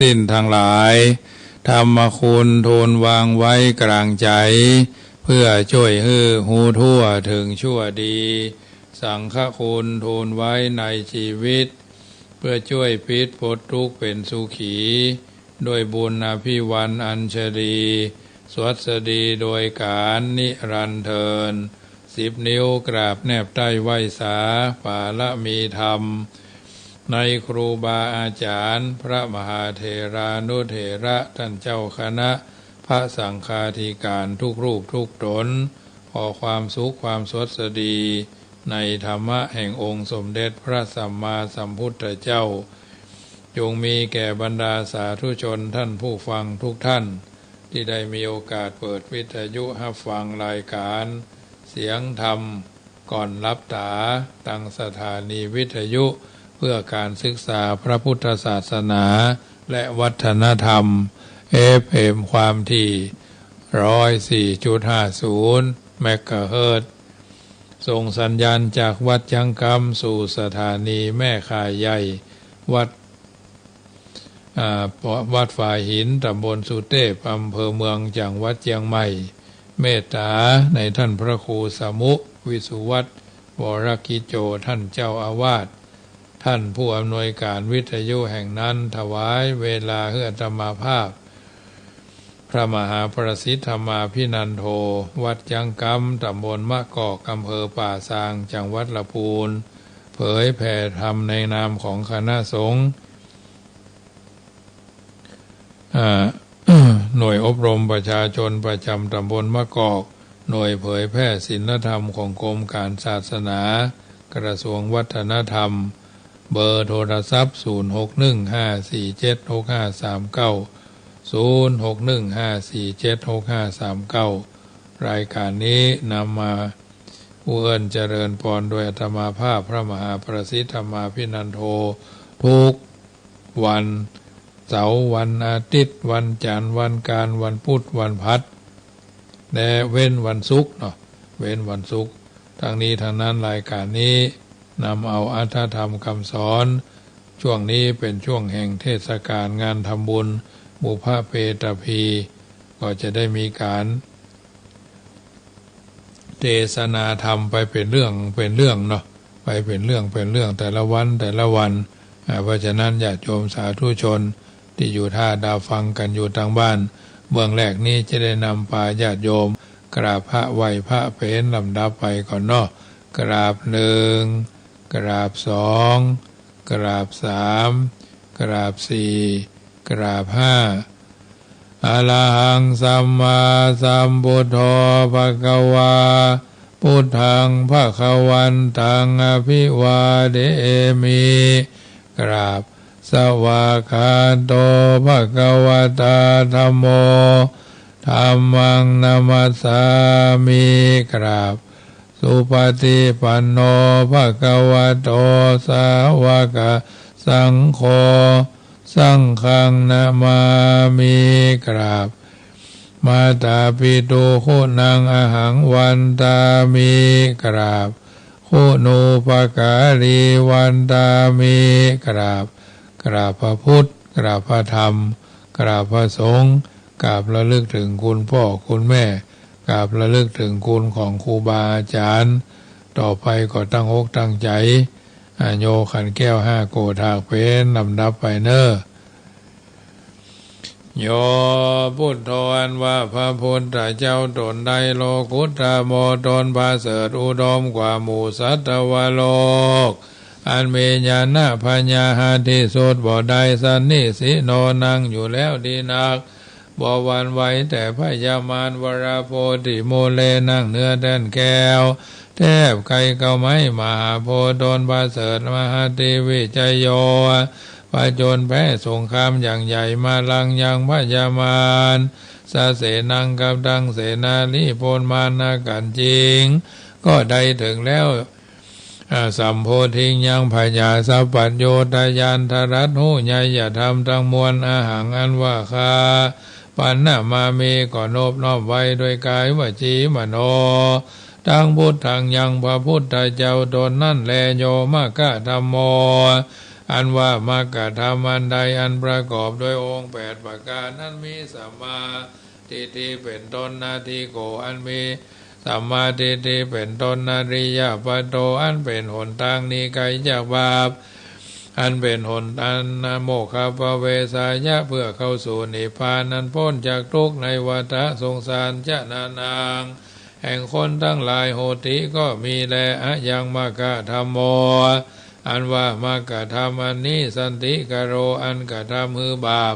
สิ้นทั้งหลายธรรมคุณทูลวางไว้กลางใจเพื่อช่วยให้หูทั่วถึงชั่วดีสังฆคุณทูลไว้ในชีวิตเพื่อช่วยพิษพ้นทุกข์เป็นสุขีด้วยบุญอภิวันอัญชลีสวัสดีโดยการนิรันดร์เทิน10 นิ้วกราบแนบใต้ไหวสาปาละมีธรรมในครูบาอาจารย์พระมหาเถรานุเถระท่านเจ้าคณะพระสังฆาธิการทุกรูปทุกตนขอความสุขความสวัสดีในธรรมะแห่งองค์สมเด็จพระสัมมาสัมพุทธเจ้าจงมีแก่บรรดาสาธุชนท่านผู้ฟังทุกท่านที่ได้มีโอกาสเปิดวิทยุรับฟังรายการเสียงธรรมก่อนรับตาตั้งสถานีวิทยุเพื่อการศึกษาพระพุทธศาสนาและวัฒนธรรมFM ความถี่ 104.50 เมกะเฮิรตซ์ส่งสัญญาณจากวัดยังกำสู่สถานีแม่ข่ายใหญ่วัดฝ่ายหินตำบลสุเทพอำเภอเมืองจังหวัดเชียงใหม่เมตตาในท่านพระครูสมุวิสุวัตรวรกิจโจท่านเจ้าอาวาสท่านผู้อำนวยการวิทยุแห่งนั้นถวายเวลาเพื่อธรรมาภาพพระมหาประสิทธธรรมาภินันโทวัดยังกำตำบลมะกอกอำเภอป่าซางจังหวัดลำพูนเผยแผ่ธรรมในนามของคณะสงฆ์หน่วยอบรมประชาชนประจำตำบลมะกอกหน่วยเผยแพร่ศีลธรรมของกรมการศาสนากระทรวงวัฒนธรรมเบอร์โทรศัพท์0615476539 0615476539รายการนี้นำมาผู้เอิญเจริญพรโดยอาตมาภาพพระมหาประสิทธธรรมาภินันโททุกวันเสาร์วันอาทิตย์วันจันทร์วันการวันพุธวันพฤหัสและเว้นวันศุกร์เว้นวันศุกร์ทั้งนี้ทั้งนั้นรายการนี้นำเอาอรรถธรรมคำสอนช่วงนี้เป็นช่วงแห่งเทศกาลงานทำบุญบุพเพตพีก็จะได้มีการเทศนาธรรมไปเป็นเรื่องไปเป็นเรื่องแต่ละวันเพราะฉะนั้นญาติโยมสาธุชนที่อยู่ท่าดาวฟังกันอยู่ทางบ้านเบื้องแรกนี้จะได้นำพาญาติโยมกราบพระไหว้พระเพลลำดับไปก่อนกราบ1กราบ2กราบ3กราบ4กราบ5อะระหังสัมมาสัมพุทโธภควาพุทธังภควันตังอภิวาเทมิกราบสวากขาโตภควตาธัมโมธัมมังนามัสสามิกราบสุปฏิปันโนภควโตสาวกสังโฆสังฆังนามามิกราบมาตาปิตุคุณังอหังวันตามิกราบคุณูปการีวันตามิกราบพระพุทธกราบพระธรรมกราบพระสงฆ์กราบระลึกถึงคุณพ่อคุณแม่กราบระลึกถึงคุณของครูบาอาจารย์ต่อไปก็ตั้งอกตั้งใจโยขันแก้ว5โกฏากเพนลำดับไปโยพุทโธอันว่าพระพุทธเจ้าตนใดโลกุตตะโมตนประเสริฐอุดมกว่าหมู่สัตวโลกอันมีญาณปัญญาหาที่สุดบ่ได้สันนิสิโนนั่งอยู่แล้วดีนักบ่หวั่นไหวแต่พยามารวราโพธิโมเลนั่งเนื้อแดนแก้วแทบไกลเก่าไม้มหาโพธิ์ตนประเสริฐมหาติวิจัยโยผจญแพ้สงครามอย่างใหญ่มาลังยังพยามารสาเสนังกับดังเสนาลิโพนมานากันจริงก็ได้ถึงแล้วสัมโพธิยังพยาสัพพัญโยตยานทรัตหูญายธรรมทั้งมวลอาหังอันว่าคาปัณณมามีก่อนอบน้อมไว้โดยกายวจีมโนทั้งพุทธังยังพระพุทธเจ้าตนนั่นแลโยมกะธัมโม อันว่ามรรคธรรมอันใดอันประกอบด้วยองค์8ประการนั้นมีสัมมาทิฏฐิเป็นต้นนาทีโกอันมีสัมมาทิฏฐิเป็นต้นนาริยปัตโตอันเป็นหนทางหนีไกลจากบาปอันเป็นหนอันโมฆะปเวสายะเพื่อเข้าสู่นิพพานนั้นพ้นจากทุกข์ในวัฏสงสารจะนานางแห่งคนทั้งหลายโหติก็มีแลอะยังมกะธรรมโมอันว่ามกะธรรมอันนี้สันติกโรอันกะทำมือบาป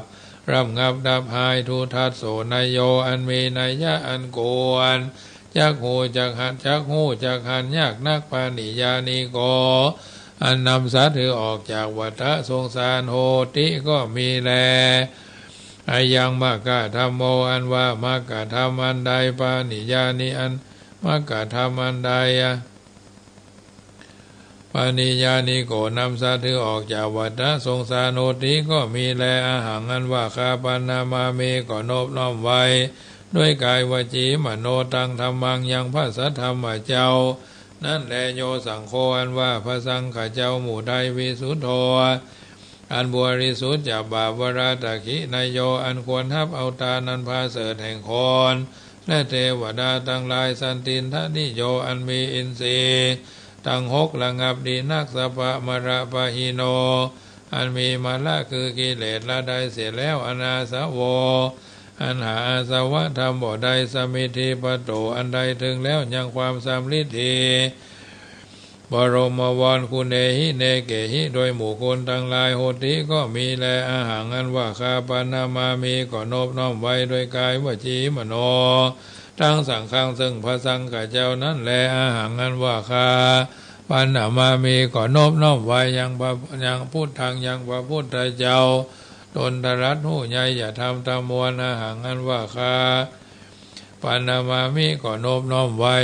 ร่ำงับดับหายทุทัสโสนายโยอันมีนัยยะอันโกวนจักหูจักหัดจักหูจักหันยากนักปานิยานิโกอันนำสัตว์ถือออกจากวัฏสงสารโหติก็มีแลอายังมกะธรรมโมอันว่ามกะธรรมอันใดปานิยานิอันมกะธรรมอันใดปานิยานิโกนำสัตว์ถือออกจากวัฏสงสารโหติก็มีแลอาหังอันว่าคาปานามาเมก็นบน้อมไว้ด้วยกายวจีมโนตังธรรมังยังพระสัทธรรมเจ้านั่นแลโยสังโฆอันว่าพระสังฆเจ้าหมู่ใดวิสุทโธอันบริสุทธิ์จากบาปวราตะขินายโยอันควรทับเอาตานันพาเสดแห่งคนและเทวดาตั้งหลายสันตินทนิโยอันมีอินทรีย์ตั้ง6ระงับดีนักสปะมระปะหิโนอันมีมาละคือกิเลสละได้เสียแล้วอนาสโวอันหาอาสวะธรรมบ่ใดสมิธิปโตอันใดถึงแล้วยังความสำลิดทีบรมวรคุณเนหิเนเกหิโดยหมู่คนทั้งหลายโหติก็มีแลอาหารอันว่าคาปานามามีก็นบน้อมไว้โดยกายวจีมโนทั้งสังฆังซึ่งพระสังฆเจ้านั้นแลอาหารอันว่าคาปานามามีก็นบน้อมไว้ยังพุทธังยังพระพุทธเจ้าตนตรัสหูใหญ่อย่าทำตามวลอาหารอันว่าคาปานามามิก็นบน้อมไว้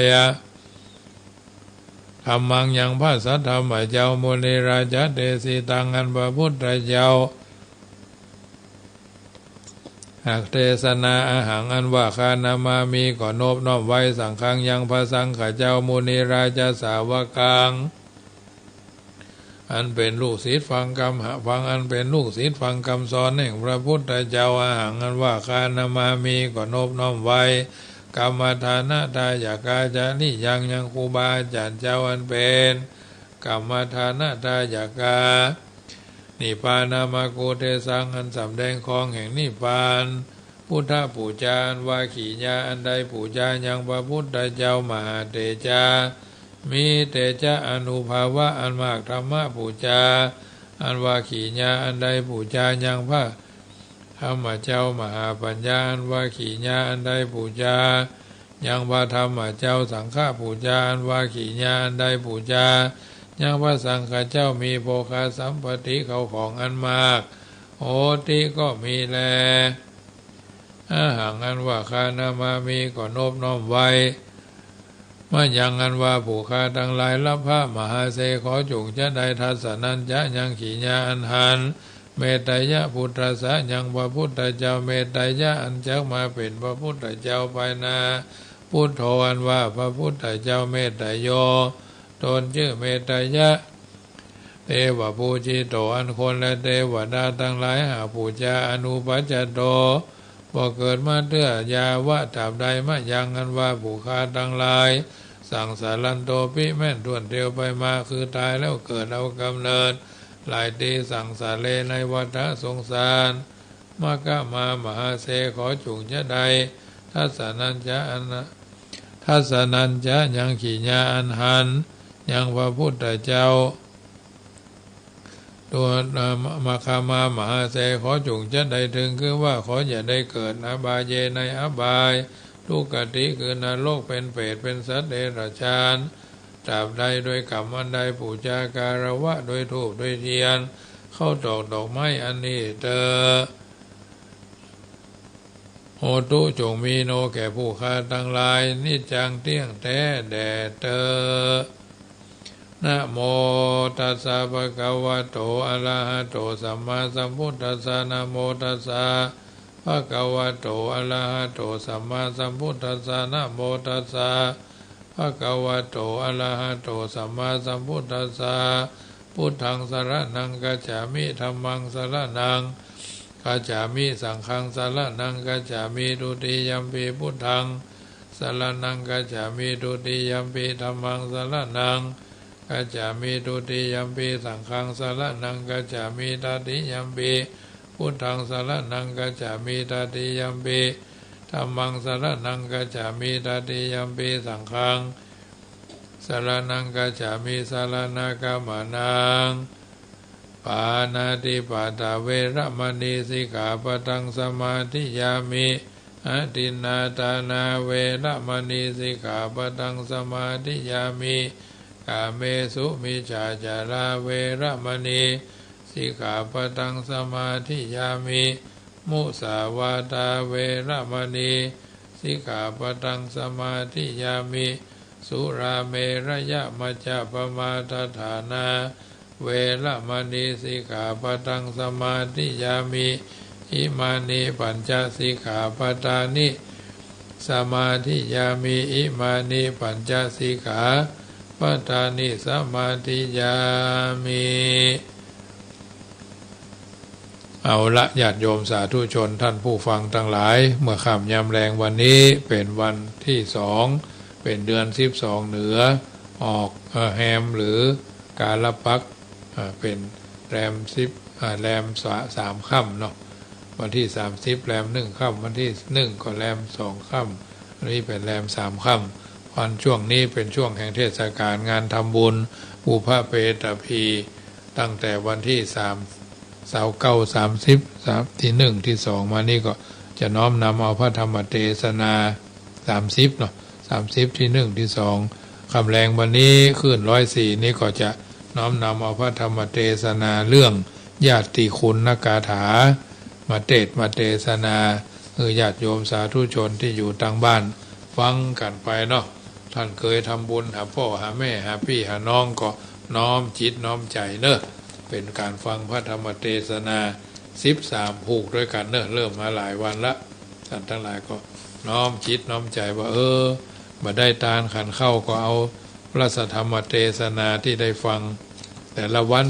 ธรรมังยังพระสัทธรรมเจ้าโมนิราชเตสีตังอันพระพุทธเจ้าหากเทศนาอาหารอันว่าคานามามีก็นบน้อมไว้สังฆังยังพระสังฆเจ้าโมนิราชสาวกังอันเป็นลูกศิษย์ฟังคำฟังอันเป็นลูกศิษย์ฟังคำสอนแห่งพระพุทธเจ้าอาหารอันว่าคานามามีก็นบน้อมไว้กรรมฐานะทายากาจานิยังครูบาอาจารย์เจ้าอันเป็นกรรมฐานะทายากานิพพานามาโกเทสังอันสำแดงของแห่งนิพพานพุทธปูจาอันว่าขีญาอันใดปูจายังพระพุทธเจ้ามหาเตจามีเตจาอนุภาวะอันมากธรรมะปูจาอันว่าขีญาอันใดปูจายังพระธรรมเจ้ามหาปัญญาอันว่าขีญาอันใดปูจายังพระธรรมเจ้าสังฆปูจาอันว่าขีญาอันใดปูจายังพระสังฆเจ้ามีโภคาสัมปติเขาของอันมากโหติก็มีแลอาหารอันว่าคานามามีก็นบน้อมไว้มายังอันว่าผู้ฆ่าทั้งหลายรับพระมหาเสขอจงจะได้ทัศนัญจะยังขีญาอันหันเมตตายะพุทธะสะยังพระพุทธเจ้าเมตตายะอันจักมาเป็นพระพุทธเจ้าไปนาพุทโธอันว่าพระพุทธเจ้าเมตตายโยตนชื่อเมตตายะเทวปูจิโตอันคนและเทวดาทั้งหลายหาปูจาอนุปัจจโตบ่เกิดมาเตื้อยาวะตราบใดมายังอันว่าผู้ฆ่าทั้งหลายสั่งสารันโตปิแม่นทวนเดียวไปมาคือตายแล้วเกิดเอากำเนิดหลายตีสั่งสาเลในวัฏสงสารมากะมามหาเสขอจุงจะใดทัศนัญจะอันทัศนัญจะยังขีญาอันหันยังพระพุทธเจ้าตัวมาคามามหาเสขอจุงจะใดถึงคือว่าขออย่าได้เกิดอบายเยในอบายทุกขติคือนรกเป็นเปรตเป็นสัตว์เดรัจฉานตราบใดโดยกรรมอันใดปูจาการวะโดยธูปโดยเทียนเข้าดอกไม้อันนี้เตอโหตุจงมีโนแก่ผู้ฆ่าทั้งหลายนิจจังเที่ยงแท้แด่เตอนะโมตัสสะภะคะวะโตอะระหะโตสัมมาสัมพุทธัสสะนะโมตัสสะภะคะวะโตอะระหะโตสัมมาสัมพุทธัสสะนะโมตัสสะภะคะวะโตอะระหะโตสัมมาสัมพุทธัสสะป พุทธังสรณังกัจฉามิธัมมังสรณังกัจฉามิสังฆังสรณังกัจฉามิทุติยัมปิพุทธังสรณังกัจฉามิทุติยัมปิธัมมังสรณังกัจฉามิทุติยัมปิสังฆังสรณังกัจฉามิตติยัมปิพุทธังสรณังกัจฉามิตติยัมปิธัมมังสรณังกัจฉามิตติยัมปิสังฆังสรณังกัจฉามิสรณะกัมมนังปานาติปาตาเวรมณีสิกขาปะทังสมาธิยามิอทินนาทานาเวรมณีสิกขาปะทังสมาธิยามิกาเมสุมิจฉาจาราเวรมณีสิกขาปะทังสมาธิยามิมุสาวาทาเวรมณีสิกขาปะทังสมาธิยามิสุราเมรยะมัจจปมาทฐานาเวรมณีสิกขาปะทังสมาธิยามิอิมานิปัญจสิกขาปทานิสมาธิยามิอิมานิปัญจสิกขาปทานิสมาธิยามิเอาละญาติโยมสาธุชนท่านผู้ฟังทั้งหลายเมื่อค่ำยามแรงวันนี้เป็นวันที่2เป็นเดือน12เหนือออกแฮมหรือกาลปักเป็นแรมแรม3ค่ำเนาะวันที่30แรม1ค่ำวันที่1ก็แรม2ค่ำนี่เป็นแรม3ค่ำวันช่วงนี้เป็นช่วงแห่งเทศกาลงานทำบุญอุปเปตพีตั้งแต่วันที่3เสาร์30ที่1ที่2มานี่ก็จะน้อมนำเอาพระธรรมเทศนา30เนาะ30ที่1ที่2ค่ำแรงวันนี้ขึ้น104นี้ก็จะน้อมนำเอาพระธรรมเทศนาเรื่องญาติคุณนกถามาเทศนาญาติโยมสาธุชนที่อยู่ทางบ้านฟังกันไปเนาะท่านเคยทำบุญหาพ่อหาแม่หาพี่หาน้องก็น้อมจิตน้อมใจเนอะเป็นการฟังพระธรรมเทศนา13ผูกด้วยกันเนอะเริ่มมาหลายวันละท่านทั้งหลายก็น้อมจิตน้อมใจว่ามาได้ทานขันเข้าก็เอาพระธรรมเทศนาที่ได้ฟังแต่ละวัน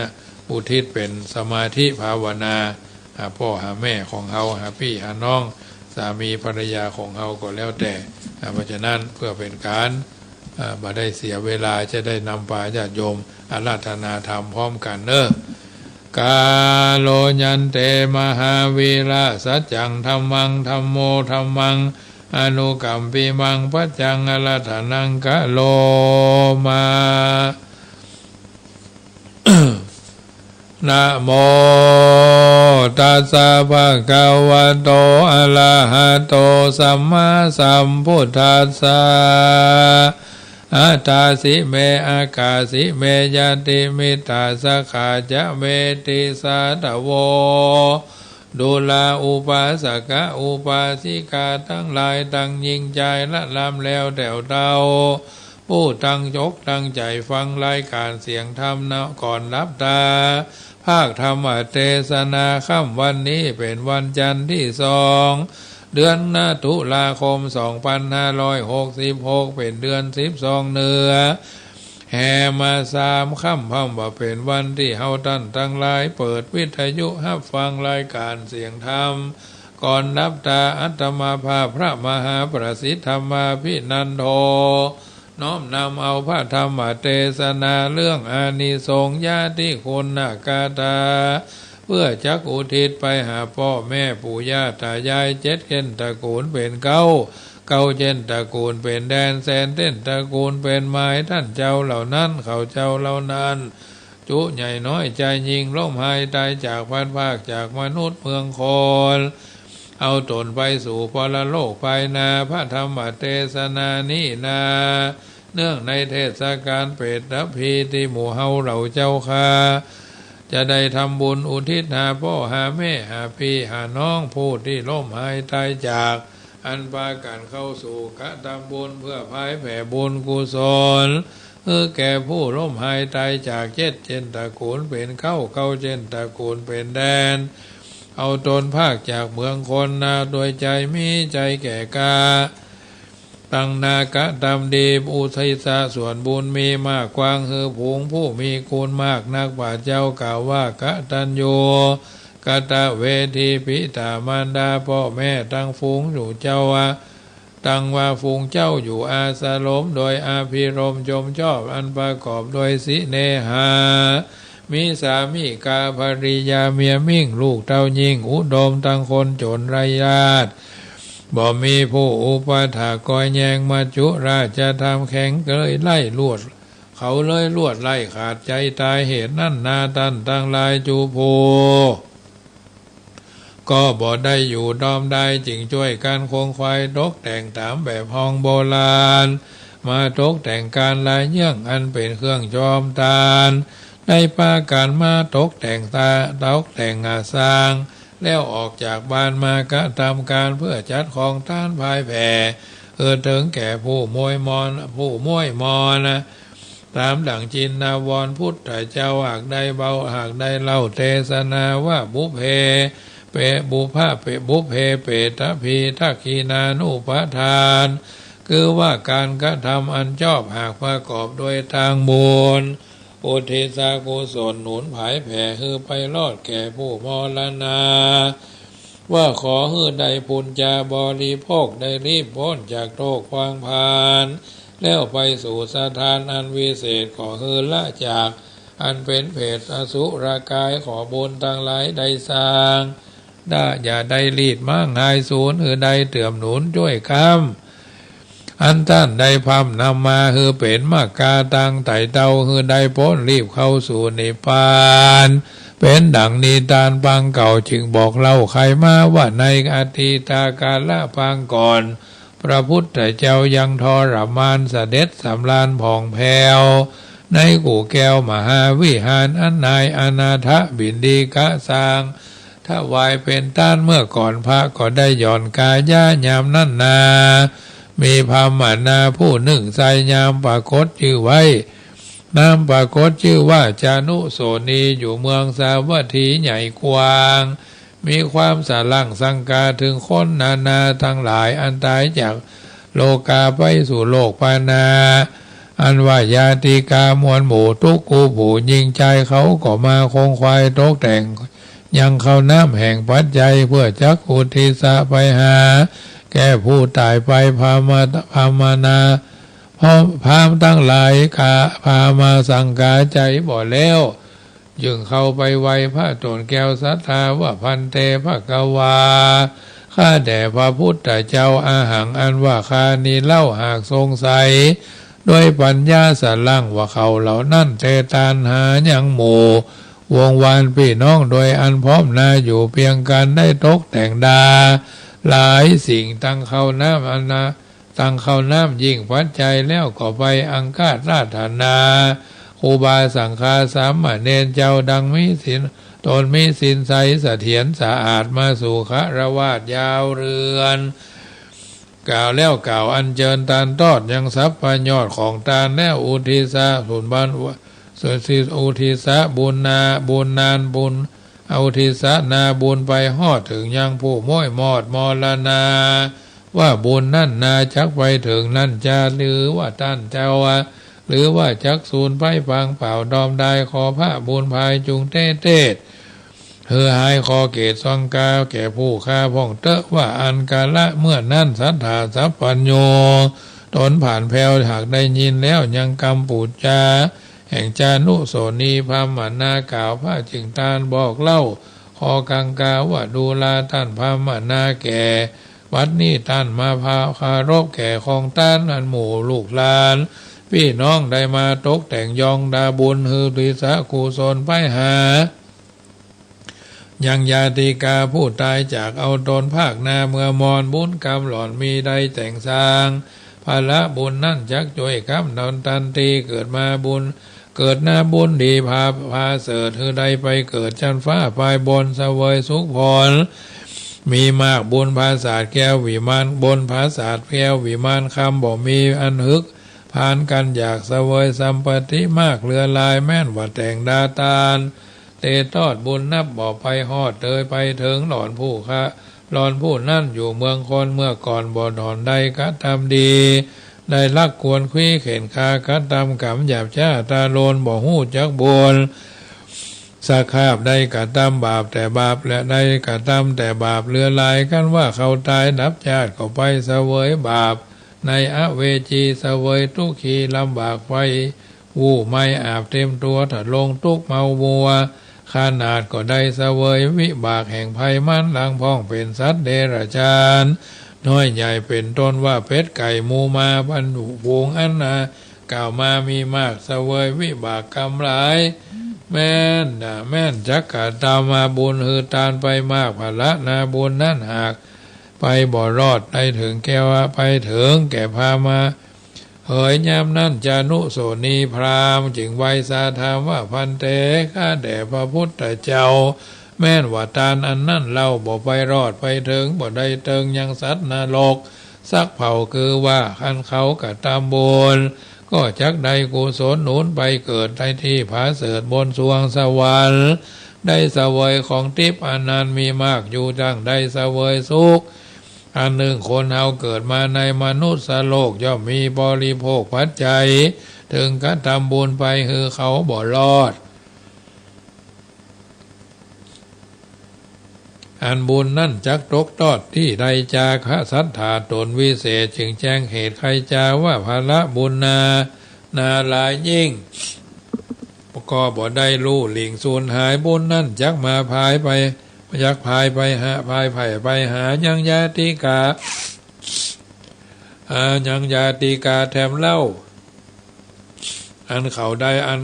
น่ะอุทิศเป็นสมาธิภาวนาหาพ่อหาแม่ของเฮาหาพี่หาน้องสามีภรรยาของเฮาก็แล้วแต่เพราะฉะนั้นเพื่อเป็นการมาได้เสียเวลาจะได้นำพาญาติโยมอาราธนาธรรมพร้อมกันเนอะกาโลยันเตมหาวีระสัจจังธัมมังธัมโมธัมมังอนุกัมปิมังปัจจังอาราธนังกะโลมานะโมตัสสะภะคะวะโตอะระหะโตสัมมาสัมพุทธัสสะอัตตาสิเมอากาสิเมยติมิตาสขาจะเมติสาตโวดูลาอุปาสกะอุปาสิกาทั้งหลายตั้งยิ่งใจละลำแล้วแถวเดาผู้ตั้งยกตั้งใจฟังรายการเสียงธรรมนะก่อนรับตาภาคธรรมเทศนาค่ำวันนี้เป็นวันจันทร์ที่2เดือนตุลาคม2566เป็นเดือน12เหนือแห่มา3ค่ำพร้อมว่าเป็นวันที่เฮาท่านทั้งหลายเปิดวิทยุรับฟังรายการเสียงธรรมก่อนนับตาอัตมาภาพพระมหาประสิทธธรรมาภินันโทน้อมนำเอาพระธรรมเทศนาเรื่องอานิสงส์ญาติคุณนากาตาเพื่อจักอุทิศไปหาพ่อแม่ปู่ย่าตายาย7เช่นตระกูลเป็นเก้าเช่นตระกูลเป็นแดนแสนเต้นตระกูลเป็นไม้ท่านเจ้าเหล่านั้นเขาเจ้าเหล่านั้นจุใหญ่น้อยใจยิงล้มหายตายจากพัดภาคจากมนุษย์เมืองคนเอาตนไปสู่ปรโลกภายนาพระธรรมเทศนานี้นาเนื่องในเทศกาลเปตตพีที่หมู่เฮาเหล่าเจ้าค่ะจะได้ทำบุญอุทิศหาพ่อหาแม่หาพี่หาน้องผู้ที่ล้มหายตายจากอันพากันเข้าสู่กะทำบุญเพื่อพายแผ่บุญกุศลแก่ผู้ล้มหายตายจากเช่นตระกูลเป็นเก้าเช่นตระกูลเป็นแดนเอาตนภาคจากเมืองคนนาโดยใจมีใจแก่กา ตังนากะตำดีอุทัยสะส่วนบุญมีมากกวางคือผงผู้มีคุณมากนักบาเจ้ากล่าวว่ากะตัญญูกะตะเวทีปิตามารดาพ่อแม่ตั้งฝูงอยู่เจ้าวะตั้งว่าฝูงเจ้าอยู่อาสาลมโดยอาภิรมชมชอบอันประกอบโดยสิเนหามีสามีกาภริยาเมียมิ่งลูกเต้ายิ่งอุดมตั้งคนจนไรญาติบ่มีผู้อุปถากคอยแยงมาจุราชธรรมแข็งเลยไล่ลวดเขาเลยลวดไล่ขาดใจตายเหตุนั่นนาตันตั้งลายจูโพก็บ่ได้อยู่ดอมได้จึงช่วยการคงควายตกแต่งตามแบบห้องโบราณมาตกแต่งการลายเยื่องอันเป็นเครื่องจอมตาลได้ปาการมาตกแต่งตกแต่งอาสร้างแล้วออกจากบ้านมากระทำการเพื่อจัดของต้านพายแผ่ถึงแก่ผู้มวยมอนะตามดังจินนาวรพุทธเจ้าหากได้เบาหากได้เล่าเทศนาว่าบุพเพเปบุพเพบุพเพเปตพีทักขีนานุปทานคือว่าการกระทำอันชอบหากประกอบโดยทางบุญอุทิศกุศลหนุนผายแผ่คือไปรอดแก่ผู้มรณาว่าขอให้ได้ปุญญาบริโภคได้รีบพ้นจากโรคความพานแล้วไปสู่สถานอันวิเศษขอให้ละจากอันเป็นเพศอสุรกายขอบุญทั้งหลายได้สร้างได้อย่าได้รีดมั่งหายสูญคือได้เตื่อมหนุนช่วยคำอันท่านได้พำนำมาคือเป็นมากาตังไต่เตาคือได้พ้นรีบเข้าสู่นิพพานเป็นดังนิทานปังเก่าจึงบอกเล่าใครมาว่าในอดีตกาลปังก่อนพระพุทธเจ้ายังทรมานเสด็จสำราญผ่องแผ้วในกู่แก้วมหาวิหารอันนายอนาถบิณฑิกะสร้างถ้าวายเป็นต้านเมื่อก่อนพระก็ได้หย่อนกายายามนั่นนามีพามนาผู้หนึ่งใส่ยามปรากฏชื่อไว้นามปรากฏชื่อว่าจานุโสนีอยู่เมืองสาวัตถีใหญ่กว้างมีความสาลั่งสังกาถึงคนนาทั้งหลายอันตายจากโลกาไปสู่โลกปานาอันว่ายาติกามวลหมู่ทุกกูผู้ยิงใจเขาก็มาคงควายตกแต่งยังเข้าน้ำแห่งปัจจัยเพื่อจักอุทิศไปหาแก่ผู้ตายไปพามานาพามตั้งหลายพามาสังกาใจบ่แล้วยึงเข้าไปไวพระตนแก้วศรัทธาว่าพันเตภกวาข้าแด่พระพุทธเจ้าอาหังอันว่าข้านี้เล่าหากสงสัยด้วยปัญญาสลั่งว่าเขาเหล่านั้นเตตานหาอย่างหมู่วงวานพี่น้องโดยอันพร้อมนาอยู่เพียงกันได้ตกแต่งดาหลายสิ่งตั้งเข้าน้ำอันนาตั้งเข้าน้ำยิ่งปัจจัยแล้วก็ไปอังคาราธนาครูบาสังฆาสามเณรเจ้าดังมีศีลตนมีศีลใสเสถียรสะอาดมาสู่คฤหัสถ์ยาวเรือนกล่าวแล้วกล่าวอันเจิญตานทอดยังทรัพย์ประโยชน์ของตานแล้วอุทิศสุนบันสุสิอุทิศบุญนาบุญนานบุญอุทิศนาบุญไปฮอดถึงยังผู้ม้อยมอดมรณาว่าบุญนั่นนาจักไปถึงนั่นจะหรือว่าท่านเจ้าหรือว่าจักสูญไปฟังเปล่าดอมได้ขอพระบุญภายจุงเตศหายคอเกตสังกาแก่ผู้ฆ่าพ่องเตอะว่าอันกาละเมื่อนั่นสัทธาสัพพัญโยตนผ่านแผ่วหากได้ยินแล้วยังกำปูจาแห่งจานุโสนีพามนากล่าวพระจึงตานบอกเล่าคอกังกาว่าดูลาท่านพามนาแก่วัดนี้ท่านมาพาคารบแก่ของต้านอันหมู่ลูกหลานพี่น้องได้มาตกแต่งยองดาบุญฮือดิสะกุศลไปหายังญาติกาผู้ตายจากเอาตนภาคนาเมื่อมอนบุญกรรมหล่อนมีใดแต่งสร้างภาละบุญนั่นจักจ่วยกรรมนนตันตีเกิดมาบุญเกิดหน้าบุญดีพาเสดคือใดไปเกิดจันฟ้าปลายบนเสวยสุขพรมีมากบุญภาษาแก้ววิมานบนภาษาแก้ววิมานคำบ่มีอันฮึกผ่านกันอยากเสวยสัมปติมากเรือลายแม่นว่าแต่งดาตาล เตทอดบุญนับบ่ไปฮอดเตยไปถึงหลอนผู้คะหลอนผู้นั่นอยู่เมืองคนเมื่อก่อนบ่ถอนใดกะทำดีได้ลักควรคุยเข็นคากะทำกำหยาบช้าตาโลนบ่หู้จักบุญสักคาบได้กะทำบาปแต่บาปและได้กะทำแต่บาปเลือลายกันว่าเขาตายนับชาติก็ไปเสวยบาปในอเวจีเสวยทุกขีลำบากไฟวู่ไม่อาบเต็มตัวถ้าลงทุกเมาบัวขนาดก็ได้เสวยวิบากแห่งภัยมันลังพ้องเป็นสัตว์เดรัจฉานน้อยใหญ่เป็นต้นว่าเป็ดไก่หมูมาบรรดุวงอันนากล่าวมามีมากเสวยวิบากกรรมหลายแม่นแม่นจักกะตามมาบุญฮือตานไปมากภาระนาบุญนั่นหากไปบ่รอดได้ถึงแก่ว่าไปถึงแก่พามาเหยยามนั่นจานุโสนีพรามจึงไว้สาธามว่าพันเตข้าแด่พระพุทธเจ้าแม่นว่าตานอันนั่นเราบ่ไปรอดไปถึงบ่ได้เติงยังสัตว์นรกสักเผ่าคือว่าคันเขากะตามบุญก็จักได้กุศลหนุนไปเกิดได้ที่ผาเสดบนสวงสวรรค์ได้เสวยของทิพย์อันนั้นมีมากอยู่จังได้เสวยสุขอันหนึ่งคนเฮาเกิดมาในมนุษย์โลกย่อมมีบริโภคปัจจัยถึงการทำบุญไปคือเขาบ่รอดอันบุญนั่นจักตกทอดที่ใดจาคะสัทธาตนวิเศษจึงแจ้งเหตุใครจาว่าภาระบุญนาลายยิ่งก็บ่ได้รู้หลิงสูญหายบุญนั่นจักมาพายไปยักพายไปหาพายไผ่ไปหายังญาติกายังญาติกาแถมเล่าอันเขาได้อัน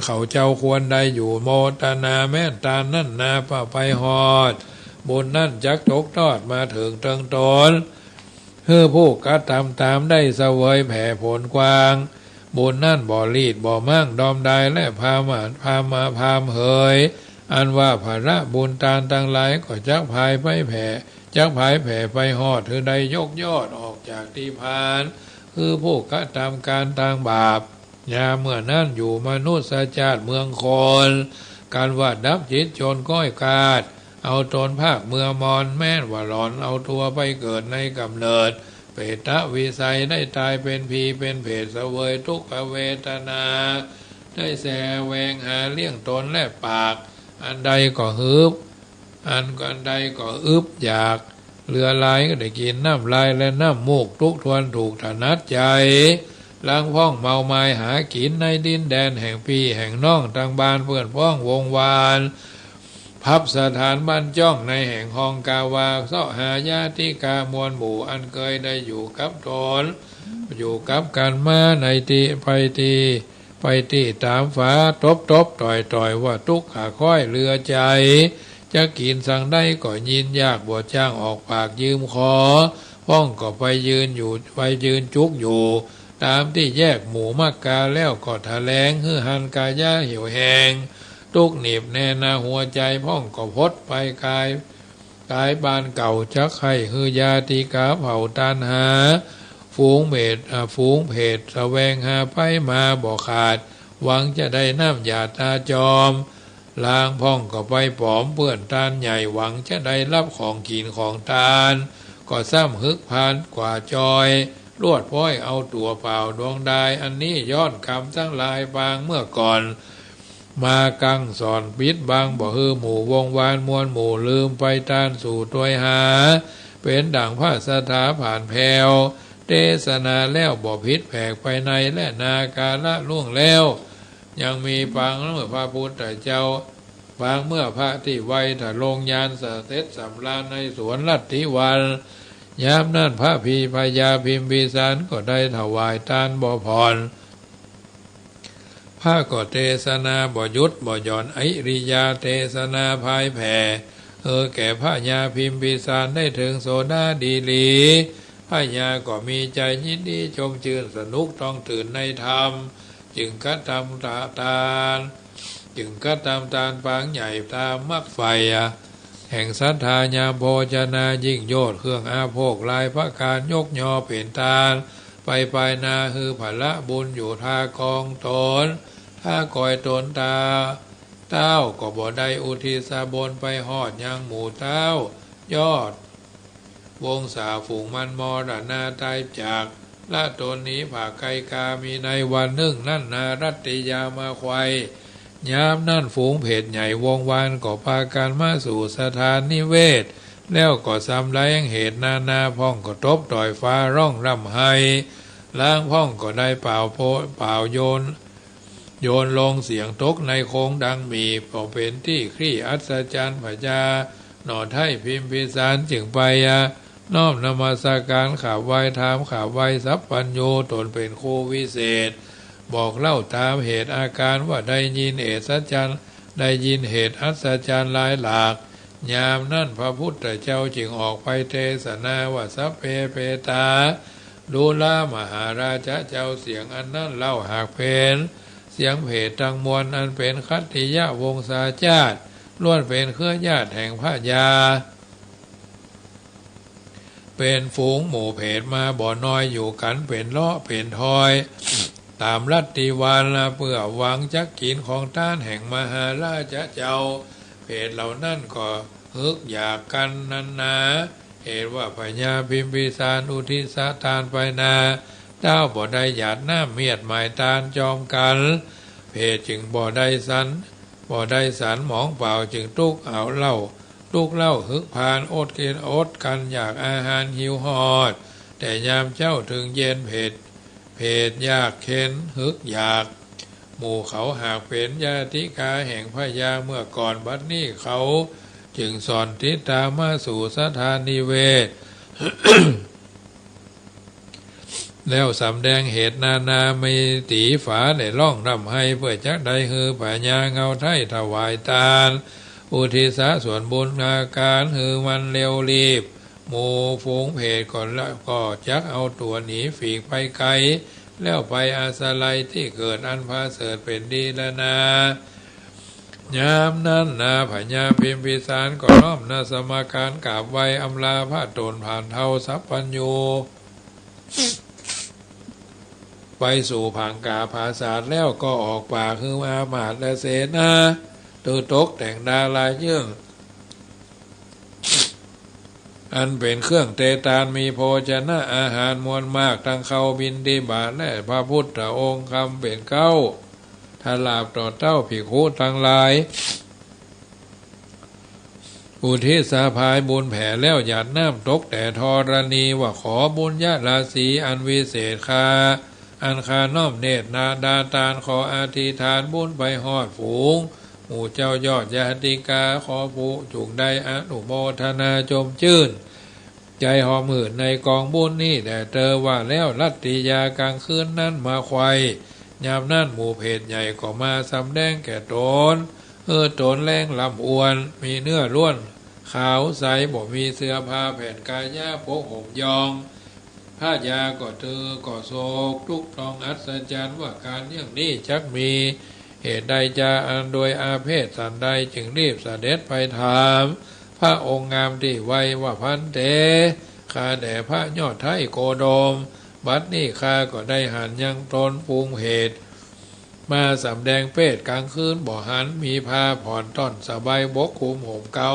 เขาเจ้าควรได้อยู่โมตนาแม่นตานั่นนาป่าไปหอดบุญนั่นจักตกทอดมาถึงเติงตนเพื่อผู้กระทำตามได้เสวยแผ่ผลกว้างบุญนั่นบ่รีดบ่มั่งดอมใดและพามเหยอันว่าภาระบุญตานตั้งหลายก็จักพายไปแผ่จักพายแผ่ไปหอดถือได้ยกยอดออกจากที่พานคือผู้กระทำการต่างบาปยาเมื่อนั่นอยู่มนุษย์ชาติเมืองคนการว่าดับจิตจนก้อยกาดเอาตนภาคเมืองมอนแม่นว่าหลอนเอาตัวไปเกิดในกำเนิดเปตะวิสัยได้ตายเป็นผีเป็นเพศเสวยทุกขเวทนาได้แสวงหาเลี้ยงตนและปากอันใดก็ฮึบอันใดก็อึบอยากเรือลายก็ได้กินน้ำลายและน้ำมูกทุกทวนถูกถนัดใจล้างพ้องเมาไม้หากินในดินแดนแห่งพี่แห่งน้องทางบ้านเพื่อนพ้องวงวานพับสถานบ้านจ้องในแห่งห้องกาวาเสาะหาญาติกามวลหมู่อันเคยได้อยู่กับตนอยู่กับกันมาในตีไปตีตามฟ้าตบต่อยว่าทุกขาค่อยเรือใจจะกินสั่งได้ก็ยินยากบ่จ้างออกปากยืมขอพ้องก็ไปยืนจุกอยู่ตามที่แยกหมู่มักกาแล้วก็แถลงฮือหันกายะเหี่ยวแหงทุกหนีบแน่นาหัวใจพ้องก็พดไปกายบานเก่าจักไข่ฮือยาติกาเผาตานหาฝูงเพจแสวงหาไปมาบ่ขาดหวังจะได้น้ำยาตาจอมลางพ้องก็ไปปอมเปื้อนตานใหญ่หวังจะได้รับของกินของตาลก็ซ้ำฮึกพานกว่าจอยลวดพ้อยเอาตัวเปล่าดวงได้อันนี้ย้อนคำทั้งหลายบางเมื่อก่อนมากังสอนปิดบางบ่ฮือหมู่วงวานมวลหมู่ลืมไปตานสู่ตัวหาเป็นดั่งพระสถาผ่านแผ่วเทศนาแล้วบ่พิษแผกไปในและนากาละล่วงแล้วยังมีปางเมื่อพระพุทธเจ้าปางเมื่อพระที่ไวถ้าลงยานเสด็จสำราญในสวนลัทธิวันยามนั้นพระพีพยาพิมพิสารก็ได้ถวายทานบ่พรพระก็เทศนาบ่ยุดบ่หย่อนไอริยาเทศนาพายแผ่แก่พระยาพิมพิสารได้ถึงโสดาดีลีพระยาก็มีใจยินดีชมชื่นสนุกต้องตื่นในธรรมจึงกระทำตานปางใหญ่ตามมักไฟแห่งศรัทธาญาโภชนายิ่งโยดเครื่องอาโภคลายพระการยกยอเป็นตาลไปนาฮือภละบุญอยู่ท่ากองตนท่าก่อยตนต เต้าก็บ่ได้อุทิศบนไปหอดยังหมู่เต้ายอดวงสาฝูงมันมรณาตายจากละตนนี้ผ่าไกกามีในวันหนึ่งนั่นนารัตติยามาควายยามนั่นฝูงเพจใหญ่วงวานก็พากันมาสู่สถานนิเวศแล้วก็ซ้ำแรงเหตุนาพ่องก็ทบต่อยฟ้าร้องร่ำไห้ล้างพ่องก็ได้เป่าโยนลงเสียงตกในโค้งดังมีพอเป็นที่คลี่อัศจรรย์พญาหน่อไทยพิมพิสารจึงไปน้อมนมัสการข่าวไว้ถามข่าวไว้สัพพัญโยตนเป็นครูวิเศษบอกเล่าตามเหตุอาการว่าได้ยินเหตุอัศจรรย์หลายหลากยามนั่นพระพุทธเจ้าจึงออกไปเทศนาว่าสัพเพเปตาดูลามหาราชเจ้าเสียงอันนั้นเล่าหากเพนเสียงเพจทั้งมวลอันเป็นคัตติยวงศาชาติล้วนเป็นเครือญาติแห่งพระยาเป็นฝูงหมู่เพจมาบ่อน้อยอยู่กันเป็นเลาะเป็นทอยตามรัตติวาลเพื่อหวังจักกินของต้านแห่งมหาราชเจ้าเพจเหล่านั้นก็ฮึกอยากกันนันนาเหตุว่าพญาพิมพิสารอุทิศทานไปนาเจ้าบ่ได้หยาดน้ำเมียดหมายตานจอมกันเพจจึงบ่ได้สันหมองเปล่าจึงตุกเอาเหล้าฮึกพานอดกินอดกันอยากอาหารหิวหอดแต่ยามเจ้าถึงเย็นเพจยากเข็นฮึกอยากหมู่เขาหากเป็นญาติกาแห่งพญาเมื่อก่อนบัดนี้เขาจึงสอนติดตามมาสู่สถานนิเวศ แล้วสำแดงเหตุนาไม่ตีฝาได้ล่องรำให้เพื่อจักได้ฮือปัญญาเงาไทยถวายทานอุทิศส่วนบุญอาการฮือมันเร็วรีบหมู่ฝูงเพจก่อนแล้วก็จักเอาตัวหนีฝีกไปไกลแล้วไปอาสลัยที่เกิดอันพาเสริฐเป็นดีละนายามนั้นนาพญาพิมพิสารก็น้อมนาสมาการกราบไว้อำลาพระตนผ่านเท่าสัพพัญโยไปสู่ผังกาภาษาแล้วก็ออกปากคืออามาตย์และเสนาตัวตกแต่งดาลายเยื่องอันเป็นเครื่องเตตานมีโภชนะอาหารมวลมากทั้งเขาบินดีบาทและพระพุทธองค์คำเป็นเก้าทลาบต่อเต้าภิกขุทั้งหลายอุทิศภายบุญแผ่แล้วหยาดน้ำตกแต่ธรณีว่าขอบุญญาราศีอันวิเศษคาอันคาน้อมเนตรนาดาตานขออธิษฐานบุญไปหอดฝูงหมู่เจ้ายอดญาติกาขอผู้จุกได้อนุโมทนาจมชื่นใจหอมหื่นในกองบุญนี่แต่เจอว่าแล้วรัตติยากลางคืนนั้นมาควายยามนั่นหมู่เพจใหญ่ก็มาสำแดงแก่ตนตนแรงลำอวนมีเนื้อล้วนขาวใสบ่มีเสื้อผ้าแผ่นกายาโปกห่มยองผ้ายาก็เธอก็โศกทุกทองอัศจรรย์ว่าการอย่างนี้จักมีเหตุใดจะอันโดยอาเพศสันใดจึงรีบเสด็จไปถามพระองค์งามที่ไว้ว่าพันเตข้าแด่พระยอดไทยโกโดมบัดนี้ข้าก็ได้หันยังตนปรุงเหตุมาสำแดงเพศกลางคืนบ่หันมีผ้าผ่อนต้อนสบายบกคุมห่มเกา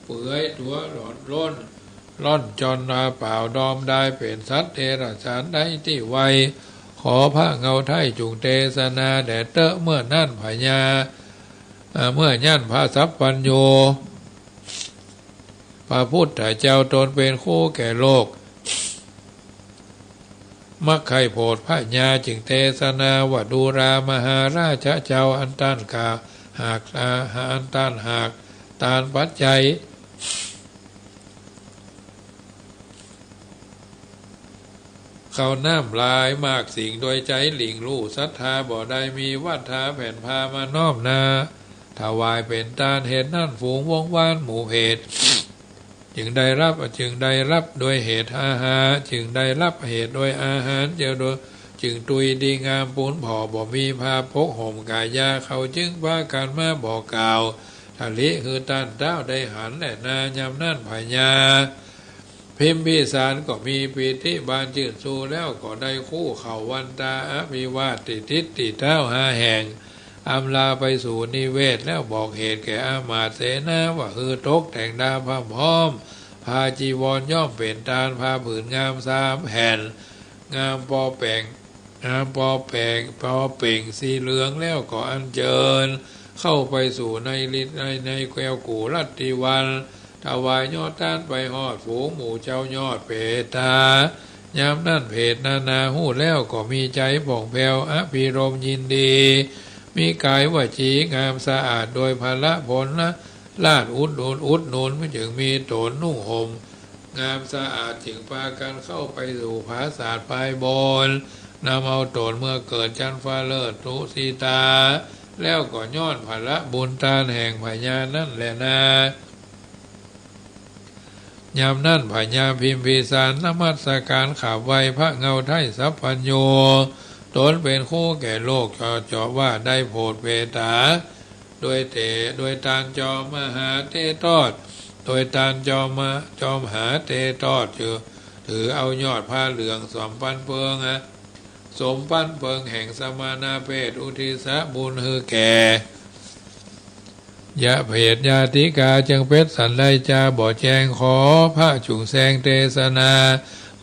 เปื่อยตัวหลอดล่อนจอนนาเปล่าดอมได้เป็นสัตว์เดรัจฉานได้ที่ไวขอพระเงาไทยจุงเทศนาแด่เตอะเมื่อนั่นพญาเมื่อย่านพระสัพพัญโยพระพุทธเจ้าตนเป็นคู่แก่โลกมักไข่โพดพระญาจึงเทศนาว่าดูรามหาราชเจ้าอันต้านกาหากอันต้านหากตานปัจจัยเขาน้ำลายมากสิ่งโดยใจหลิงลู่ศรัทธาบ่ได้มีวัฏฐาแผ่นพามาน้อมนาถวายเป็นตานเหตุนั่นฝูงวงวานหมู่เพจจึงได้รับโดยเหตุอาหารจึงได้รับเหตุโดยอาหารจึงตุยดีงามปูนผ่อบ่มีผ้าพกห่มกายาเขาจึงว่าการมาบอกกล่าวทะเลคือต้านเต้าได้หันและนายำนั่นพญาพิมพิสารก็มีปีติบานจืดสูแล้วก็ได้คู่เข่าวันตาอภิวาติทิฏฐิเท้าหาแห่ง อำลาไปสู่นิเวศแล้วบอกเหตุแก่อามาตย์เสนาว่าตกแต่งดาพร้อมพาจีวรย่อมเป็นตาลพาผืนงาม3 แผ่นงามปอแปงงามปอแปงปอเป่งสีเหลืองแล้วก็อัญเชิญเข้าไปสู่ในฤทธิ์ในแควกูรัตติวันถวายยอดต้านไปหอดฝูงหมู่เจ้ายอดเพตายามนั่นเพตนาหูแล้วก็มีใจผ่องแผ้วอภิรมยินดีมีกายวจีงามสะอาดโดยพละผลนะลาดอุดหนุนไม่จึงมีโตนนุ่งห่มงามสะอาดจึงพากันเข้าไปสู่ผาศาสตร์ปลายบนนำเอาโตนเมื่อเกิดจันฟ้าเลิศทุสีตาแล้วก็ย้อนพละบุญตาแห่งพญานั่นแหละนะยามนั่นพญาพิมพิสารนมัสการขับไวพระเงาไทยสัพพัญโยตนเป็นคู่แก่โลกเจาะว่าได้โพดเวตาโดยตานจอมหาเตตอดโดยตานจอมหาเตตอดถือเอายอดผ้าเหลืองสมปันเพิงสมปันเพิงแห่งสมานาเพศอุทิศบุญแก่ยะเพศญาติกาจึงเป็ดสันไลจาบ่แจงขอพระจุงแสงเทศนา